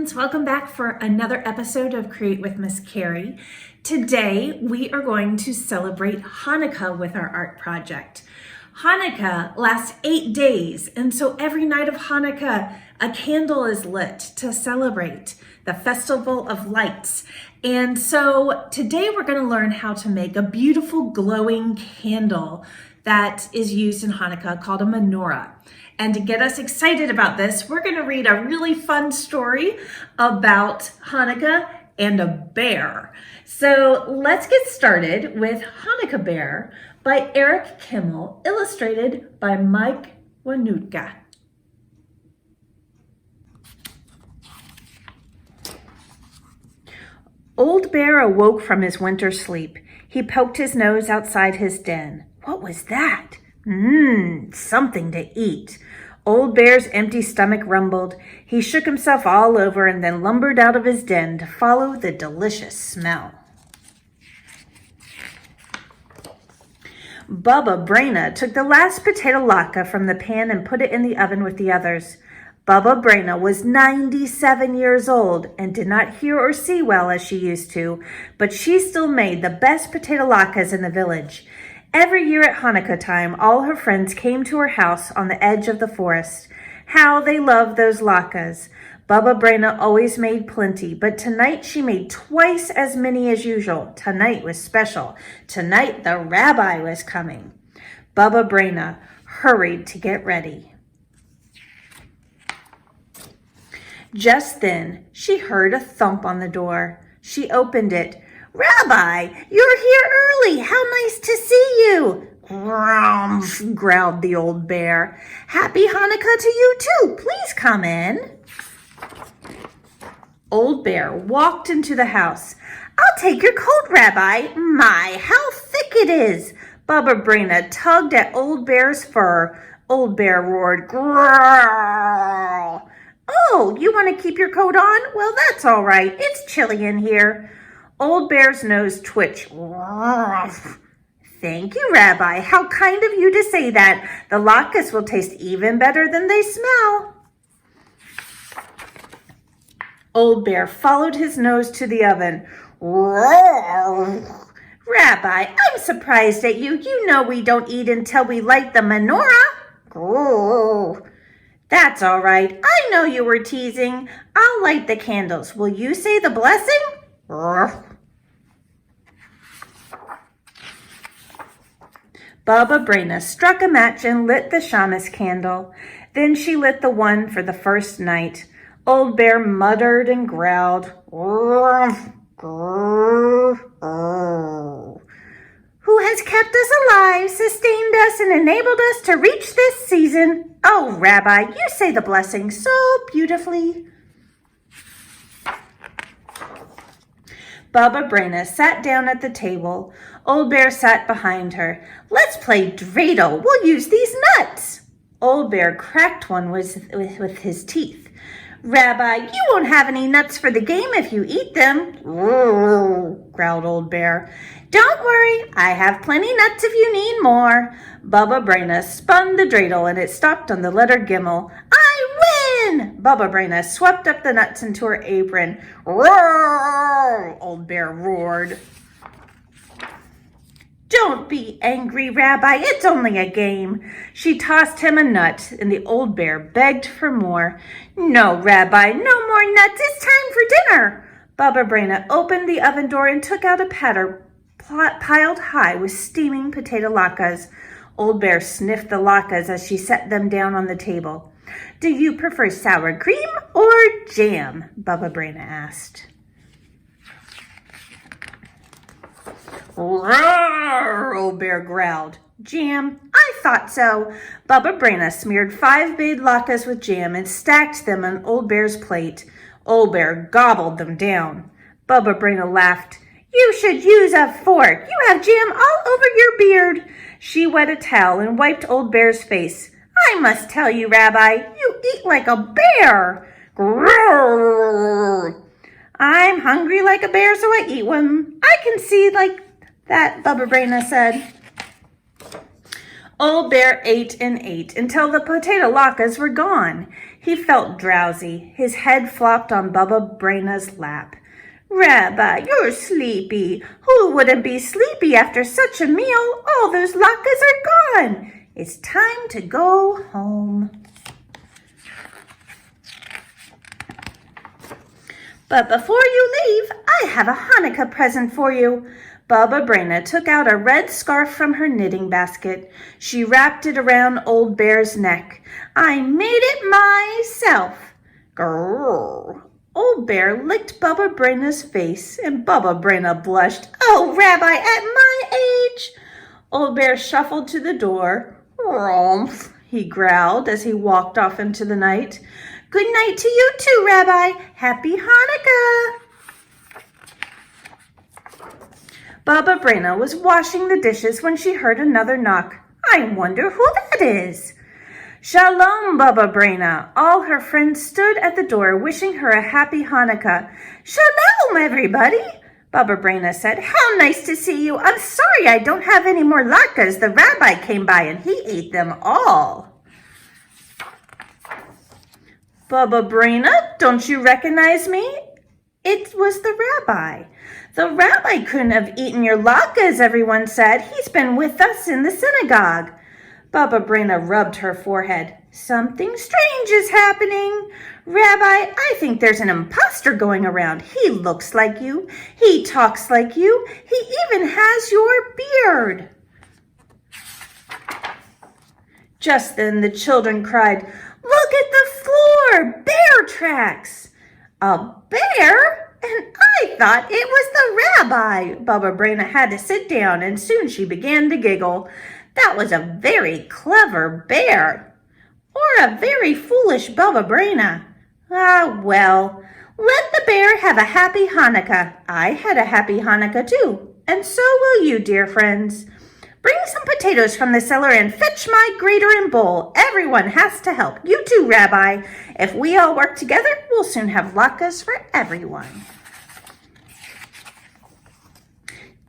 friends, welcome back for another episode of Create with Miss Carrie. Today we are going to celebrate Hanukkah with our art project. Hanukkah lasts 8 days, and so every night of Hanukkah a candle is lit to celebrate the festival of lights. And so today we're going to learn how to make a beautiful glowing candle that is used in Hanukkah called a menorah. And to get us excited about this, we're going to read a really fun story about Hanukkah and a bear. So let's get started with Hanukkah Bear by Eric Kimmel, illustrated by Mike Wohnoutka. Old Bear awoke from his winter sleep. He poked his nose outside his den. What was that? Something to eat. Old Bear's empty stomach rumbled. He shook himself all over and then lumbered out of his den to follow the delicious smell. Bubba Braina took the last potato latke from the pan and put it in the oven with the others. Bubba Braina was 97 years old and did not hear or see well as she used to, but she still made the best potato latkes in the village. Every year at Hanukkah time, all her friends came to her house on the edge of the forest. How they loved those latkes. Bubba Braina always made plenty, but tonight she made twice as many as usual. Tonight was special. Tonight the rabbi was coming. Bubba Braina hurried to get ready. Just then, she heard a thump on the door. She opened it. "Rabbi, you're here early. How nice to see you." "Grumph," growled the old bear. "Happy Hanukkah to you too. Please come in." Old Bear walked into the house. "I'll take your coat, Rabbi. My, how thick it is." Bubba Braina tugged at Old Bear's fur. Old Bear roared, "Growl." "Oh, you want to keep your coat on? Well, that's all right. It's chilly in here." Old Bear's nose twitched. "Thank you, Rabbi. How kind of you to say that. The latkes will taste even better than they smell." Old Bear followed his nose to the oven. "Rabbi, I'm surprised at you. You know we don't eat until we light the menorah." "That's all right. I know you were teasing. I'll light the candles. Will you say the blessing?" Bubba Braina struck a match and lit the shamus candle. Then she lit the one for the first night. Old Bear muttered and growled. "Who has kept us alive, sustained us, and enabled us to reach this season? Oh, Rabbi, you say the blessing so beautifully." Bubba Braina sat down at the table. Old Bear sat behind her. "Let's play dreidel. We'll use these nuts." Old Bear cracked one with his teeth. "Rabbi, you won't have any nuts for the game if you eat them." Growled Old Bear. "Don't worry, I have plenty nuts if you need more." Bubba Braina spun the dreidel and it stopped on the letter Gimmel. "I win!" Bubba Braina swept up the nuts into her apron. "Roar!" Old Bear roared. "Don't be angry, Rabbi. It's only a game." She tossed him a nut, and the old bear begged for more. "No, Rabbi, no more nuts. It's time for dinner." Bubba Braina opened the oven door and took out a platter piled high with steaming potato latkes. Old Bear sniffed the latkes as she set them down on the table. "Do you prefer sour cream or jam?" Bubba Braina asked. "Roar!" Old Bear growled. "Jam? I thought so." Bubba Braina smeared 5 big latkes with jam and stacked them on Old Bear's plate. Old Bear gobbled them down. Bubba Braina laughed. "You should use a fork. You have jam all over your beard." She wet a towel and wiped Old Bear's face. "I must tell you, Rabbi, you eat like a bear." "Grrr." "I'm hungry like a bear, so I eat one." "I can see like that," Bubba Braina said. Old Bear ate and ate until the potato latkes were gone. He felt drowsy. His head flopped on Baba Braina's lap. Rabbi, you're sleepy. Who wouldn't be sleepy after such a meal? All those latkes are gone. It's time to go home. But before you leave, I have a Hanukkah present for you. Baba Braina took out a red scarf from her knitting basket. She wrapped it around Old Bear's neck. I made it myself. Grrr. Old Bear licked Baba Braina's face, and Baba Braina blushed. Oh, Rabbi, at my age! Old Bear shuffled to the door. Rumph, he growled as he walked off into the night. Good night to you too, Rabbi. Happy Hanukkah! Baba Braina was washing the dishes when she heard another knock. I wonder who that is. Shalom, Baba Braina. All her friends stood at the door wishing her a happy Hanukkah. Shalom, everybody, Baba Braina said. How nice to see you. I'm sorry I don't have any more latkes. The rabbi came by and he ate them all. Baba Braina, don't you recognize me? It was the rabbi. The rabbi couldn't have eaten your latkes, everyone said. He's been with us in the synagogue. Baba Braina rubbed her forehead. Something strange is happening. Rabbi, I think there's an imposter going around. He looks like you. He talks like you. He even has your beard. Just then the children cried, Look at the floor! Bear tracks! A bear? And I thought it was the rabbi. Baba Braina had to sit down, and soon she began to giggle. That was a very clever bear. Or a very foolish Baba Braina. Ah, well, let the bear have a happy Hanukkah. I had a happy Hanukkah too, and so will you, dear friends. Bring some potatoes from the cellar and fetch my grater and bowl. Everyone has to help. You too, Rabbi. If we all work together, we'll soon have latkes for everyone.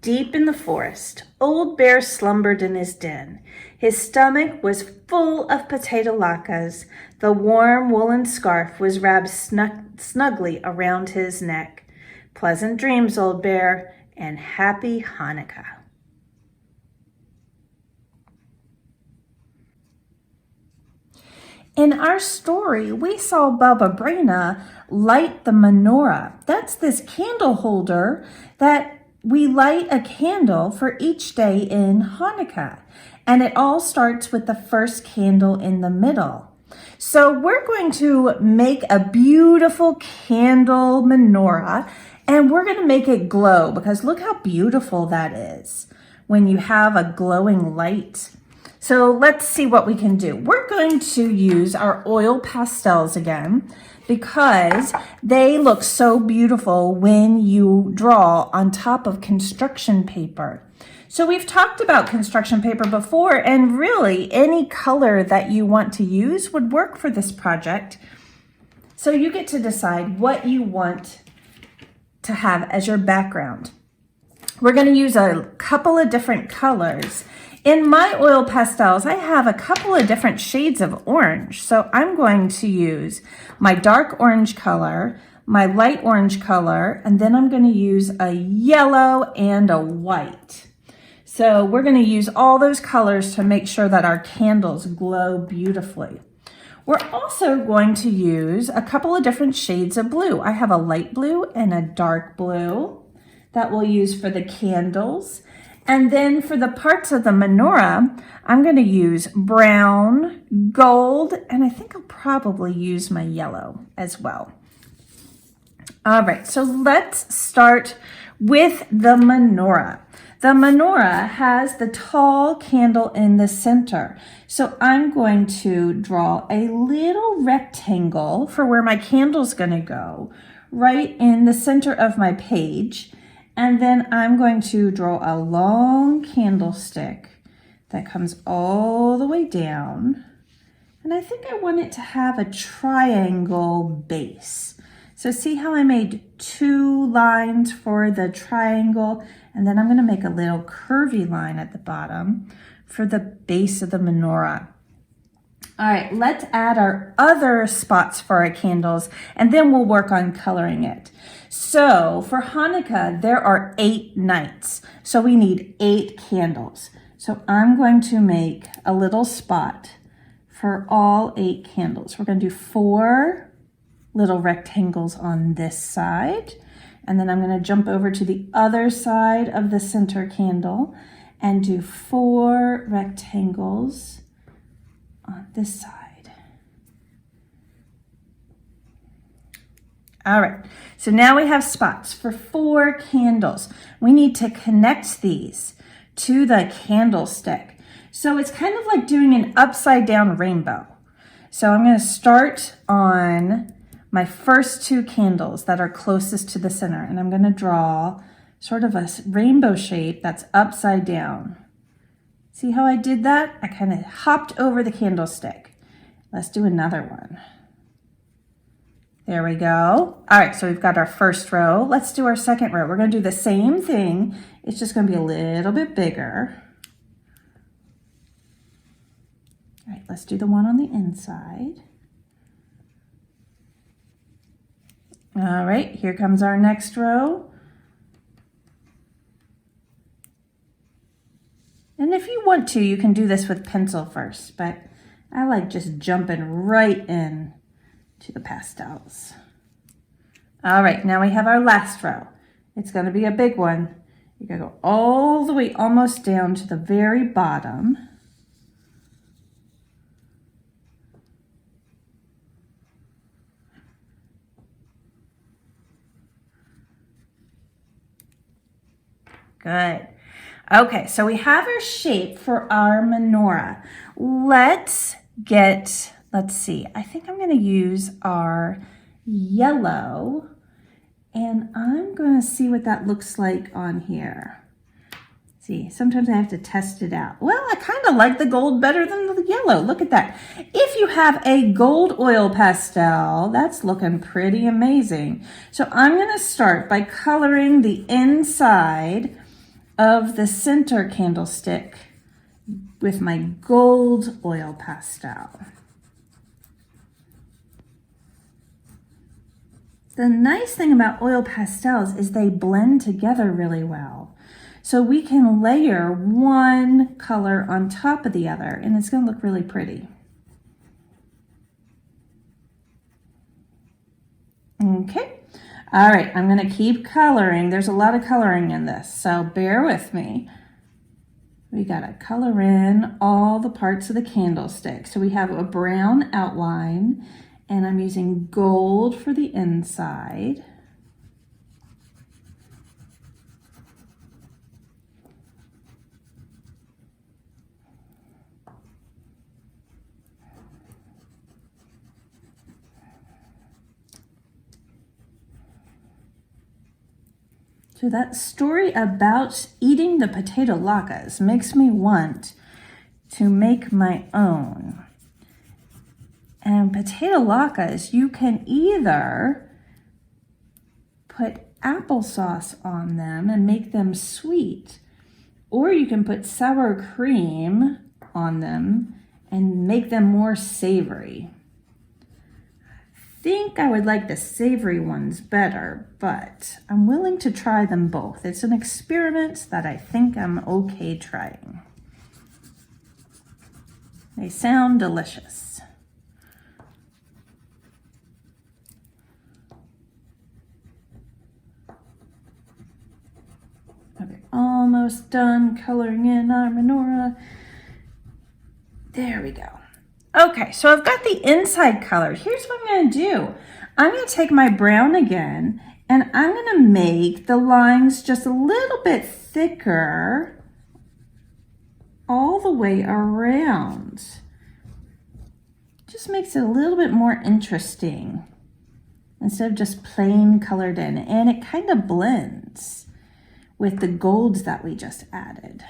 Deep in the forest, Old Bear slumbered in his den. His stomach was full of potato latkes. The warm woolen scarf was wrapped snugly around his neck. Pleasant dreams, Old Bear, and happy Hanukkah. In our story, we saw Baba Braina light the menorah. That's this candle holder that we light a candle for each day in Hanukkah. And it all starts with the first candle in the middle. So we're going to make a beautiful candle menorah, and we're going to make it glow, because look how beautiful that is when you have a glowing light. So let's see what we can do. We're going to use our oil pastels again, because they look so beautiful when you draw on top of construction paper. So we've talked about construction paper before, and really any color that you want to use would work for this project. So you get to decide what you want to have as your background. We're going to use a couple of different colors. In my oil pastels, I have a couple of different shades of orange. So I'm going to use my dark orange color, my light orange color, and then I'm going to use a yellow and a white. So we're going to use all those colors to make sure that our candles glow beautifully. We're also going to use a couple of different shades of blue. I have a light blue and a dark blue that we'll use for the candles. And then for the parts of the menorah, I'm going to use brown, gold, and I think I'll probably use my yellow as well. All right, so let's start with the menorah. The menorah has the tall candle in the center. So I'm going to draw a little rectangle for where my candle's going to go, right in the center of my page. And then I'm going to draw a long candlestick that comes all the way down. And I think I want it to have a triangle base. So see how I made 2 lines for the triangle, and then I'm going to make a little curvy line at the bottom for the base of the menorah. All right, let's add our other spots for our candles, and then we'll work on coloring it. So for Hanukkah, there are 8 nights. So we need 8 candles. So I'm going to make a little spot for all 8 candles. We're going to do 4 little rectangles on this side. And then I'm going to jump over to the other side of the center candle and do 4 rectangles on this side. All right, so now we have spots for 4 candles. We need to connect these to the candlestick. So it's kind of like doing an upside down rainbow. So I'm going to start on my first 2 candles that are closest to the center, and I'm going to draw sort of a rainbow shape that's upside down. See how I did that? I kind of hopped over the candlestick. Let's do another one. There we go. All right, so we've got our first row. Let's do our second row. We're going to do the same thing. It's just going to be a little bit bigger. All right, let's do the one on the inside. All right, here comes our next row. And if you want to, you can do this with pencil first, but I like just jumping right in to the pastels. All right, now we have our last row. It's going to be a big one. You're going to go all the way almost down to the very bottom. Good. Okay, so we have our shape for our menorah. Let's see, I think I'm going to use our yellow, and I'm going to see what that looks like on here. See, sometimes I have to test it out. Well, I kind of like the gold better than the yellow. Look at that. If you have a gold oil pastel, that's looking pretty amazing. So I'm going to start by coloring the inside of the center candlestick with my gold oil pastel. The nice thing about oil pastels is they blend together really well. So we can layer one color on top of the other, and it's going to look really pretty. Okay. All right, I'm going to keep coloring. There's a lot of coloring in this, so bear with me. We got to color in all the parts of the candlestick. So we have a brown outline, and I'm using gold for the inside. So that story about eating the potato latkes makes me want to make my own. And potato latkes, you can either put applesauce on them and make them sweet, or you can put sour cream on them and make them more savory. I think I would like the savory ones better, but I'm willing to try them both. It's an experiment that I think I'm okay trying. They sound delicious. Okay, almost done coloring in our menorah. There we go. Okay, so I've got the inside colored. Here's what I'm going to do. I'm going to take my brown again, and I'm going to make the lines just a little bit thicker all the way around. Just makes it a little bit more interesting instead of just plain colored in, and it kind of blends with the golds that we just added.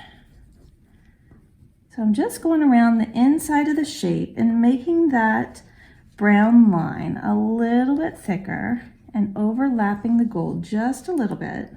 So I'm just going around the inside of the shape and making that brown line a little bit thicker and overlapping the gold just a little bit.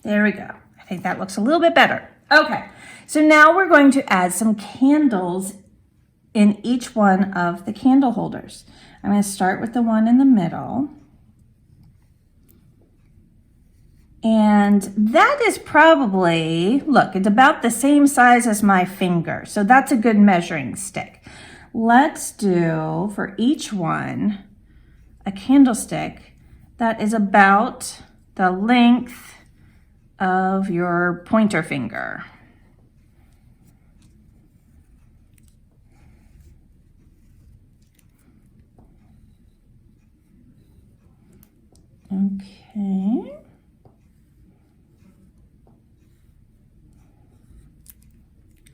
There we go. I think that looks a little bit better. Okay, so now we're going to add some candles in each one of the candle holders. I'm going to start with the one in the middle. And that is probably, look, it's about the same size as my finger. So that's a good measuring stick. Let's do, for each one, a candlestick that is about the length of your pointer finger. Okay.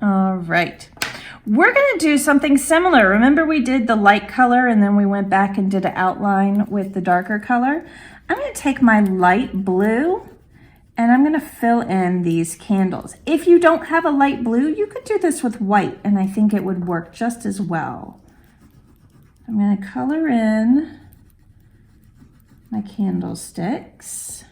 All right. We're going to do something similar. Remember we did the light color and then we went back and did an outline with the darker color? I'm going to take my light blue and I'm going to fill in these candles. If you don't have a light blue, you could do this with white and I think it would work just as well. I'm going to color in my candlesticks.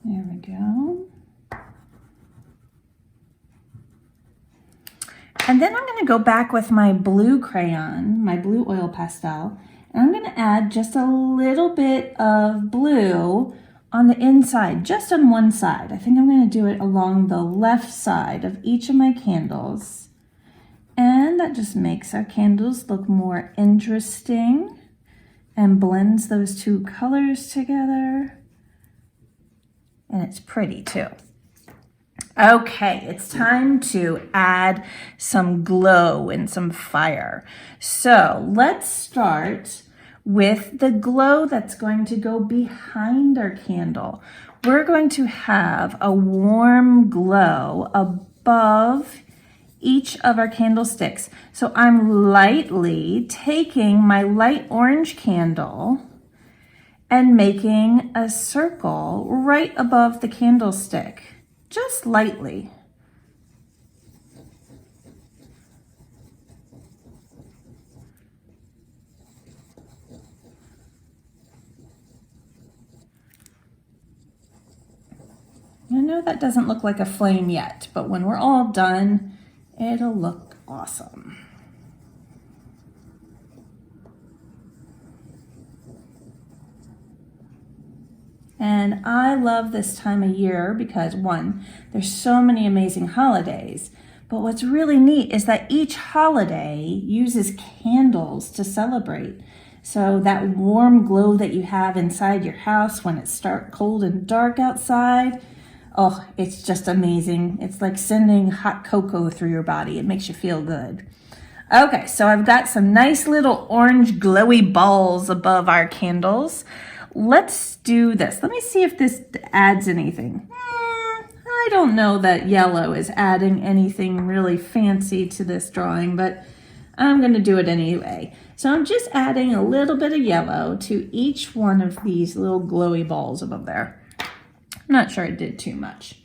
There we go. And then I'm going to go back with my blue crayon, my blue oil pastel, and I'm going to add just a little bit of blue on the inside, just on one side. I think I'm going to do it along the left side of each of my candles. And that just makes our candles look more interesting and blends those two colors together. And it's pretty too. Okay, it's time to add some glow and some fire. So let's start with the glow that's going to go behind our candle. We're going to have a warm glow above each of our candlesticks. So I'm lightly taking my light orange candle and making a circle right above the candlestick, just lightly. I know that doesn't look like a flame yet, but when we're all done, it'll look awesome. And I love this time of year because, one, there's so many amazing holidays, but what's really neat is that each holiday uses candles to celebrate. So that warm glow that you have inside your house when it's cold and dark outside, oh, it's just amazing. It's like sending hot cocoa through your body. It makes you feel good. Okay, so I've got some nice little orange glowy balls above our candles. Let's do this. Let me see if this adds anything. I don't know that yellow is adding anything really fancy to this drawing, but I'm going to do it anyway. So I'm just adding a little bit of yellow to each one of these little glowy balls above there. I'm not sure I did too much.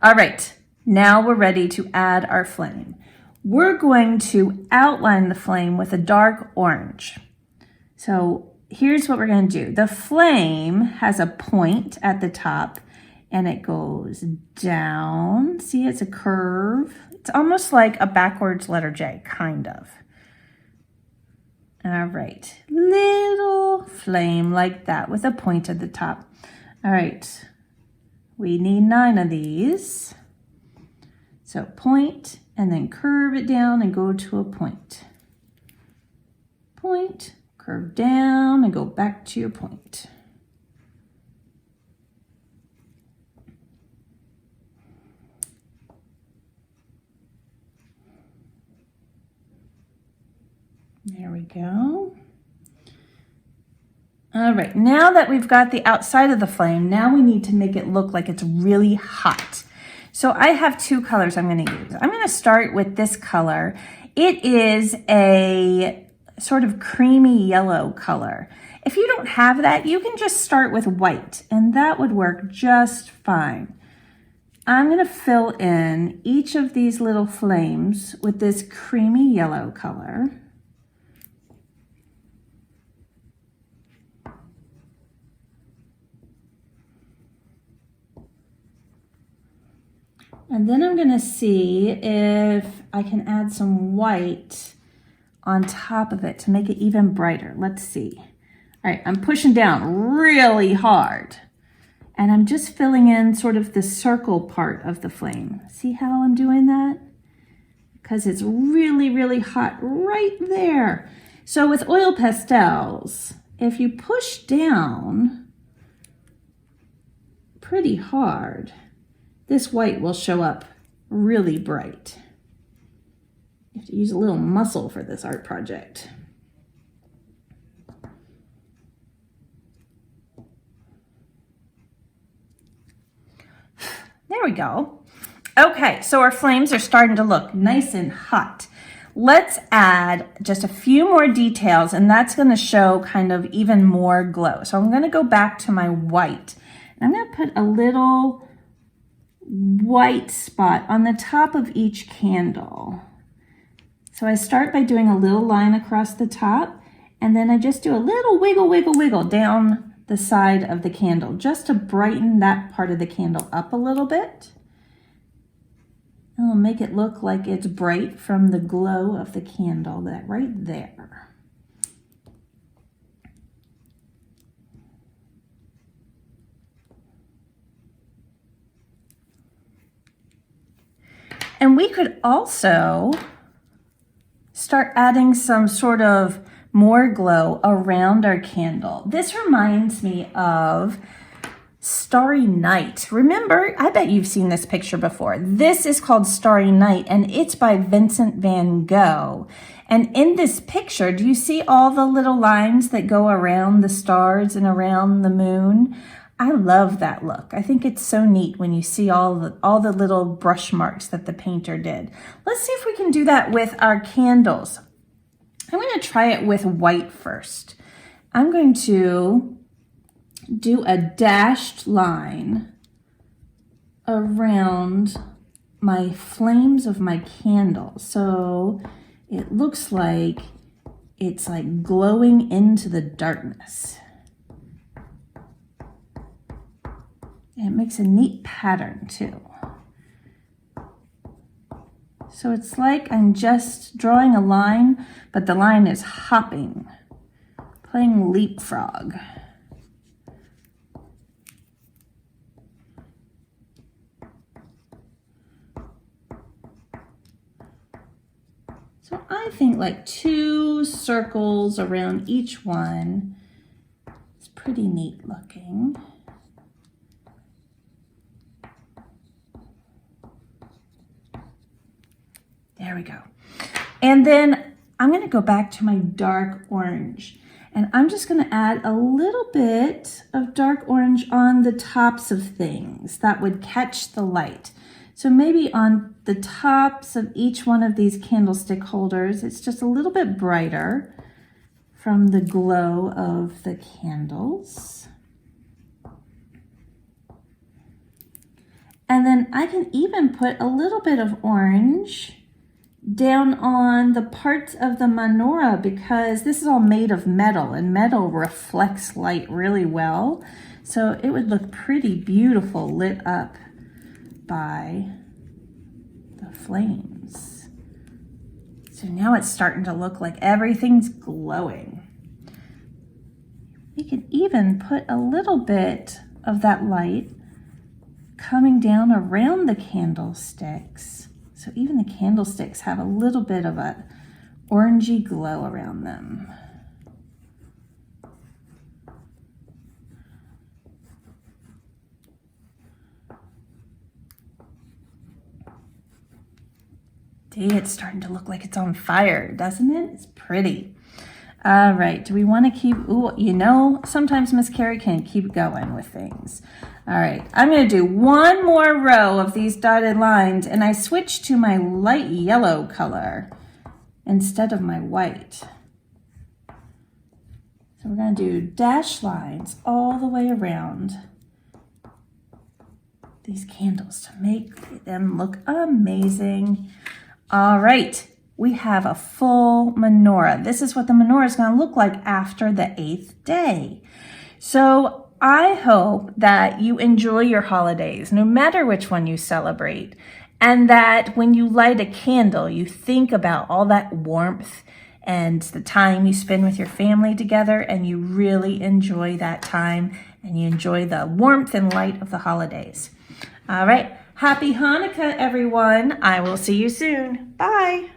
All right, now we're ready to add our flame. We're going to outline the flame with a dark orange. So here's what we're going to do. The flame has a point at the top and it goes down. See, it's a curve. It's almost like a backwards letter J, kind of. All right, little flame like that with a point at the top. All right, we need 9 of these. So point and then curve it down and go to a point. Point, curve down and go back to your point. There we go. All right, now that we've got the outside of the flame, now we need to make it look like it's really hot. So I have 2 colors I'm going to use. I'm going to start with this color. It is a sort of creamy yellow color. If you don't have that, you can just start with white, and that would work just fine. I'm going to fill in each of these little flames with this creamy yellow color. And then I'm going to see if I can add some white on top of it to make it even brighter. Let's see. All right, I'm pushing down really hard. And I'm just filling in sort of the circle part of the flame. See how I'm doing that? Because it's really, really hot right there. So with oil pastels, if you push down pretty hard, this white will show up really bright. You have to use a little muscle for this art project. There we go. Okay, so our flames are starting to look nice and hot. Let's add just a few more details, and that's going to show kind of even more glow. So I'm going to go back to my white. And I'm going to put a little white spot on the top of each candle. So I start by doing a little line across the top, and then I just do a little wiggle, wiggle, wiggle down the side of the candle just to brighten that part of the candle up a little bit. And we'll make it look like it's bright from the glow of the candle, that right there. And we could also start adding some sort of more glow around our candle. This reminds me of Starry Night. Remember, I bet you've seen this picture before. This is called Starry Night, and it's by Vincent van Gogh. And in this picture, do you see all the little lines that go around the stars and around the moon? I love that look. I think it's so neat when you see all the little brush marks that the painter did. Let's see if we can do that with our candles. I'm going to try it with white first. I'm going to do a dashed line around my flames of my candle. So it looks like it's like glowing into the darkness. And it makes a neat pattern too. So it's like I'm just drawing a line, but the line is hopping, playing leapfrog. So I think like 2 circles around each one is pretty neat looking. There we go. And then I'm going to go back to my dark orange, and I'm just going to add a little bit of dark orange on the tops of things that would catch the light. So maybe on the tops of each one of these candlestick holders, it's just a little bit brighter from the glow of the candles. And then I can even put a little bit of orange down on the parts of the menorah, because this is all made of metal, and metal reflects light really well. So it would look pretty beautiful lit up by the flames. So now it's starting to look like everything's glowing. We can even put a little bit of that light coming down around the candlesticks. So even the candlesticks have a little bit of a orangey glow around them. See, it's starting to look like it's on fire, doesn't it? It's pretty. All right, do we want to keep, ooh, you know, sometimes Miss Carrie can keep going with things. All right, I'm going to do one more row of these dotted lines, and I switch to my light yellow color instead of my white. So we're going to do dashed lines all the way around. these candles to make them look amazing. All right, we have a full menorah. This is what the menorah is going to look like after the 8th day. So I hope that you enjoy your holidays, no matter which one you celebrate, and that when you light a candle, you think about all that warmth and the time you spend with your family together, and you really enjoy that time, and you enjoy the warmth and light of the holidays. All right, happy Hanukkah, everyone. I will see you soon. Bye.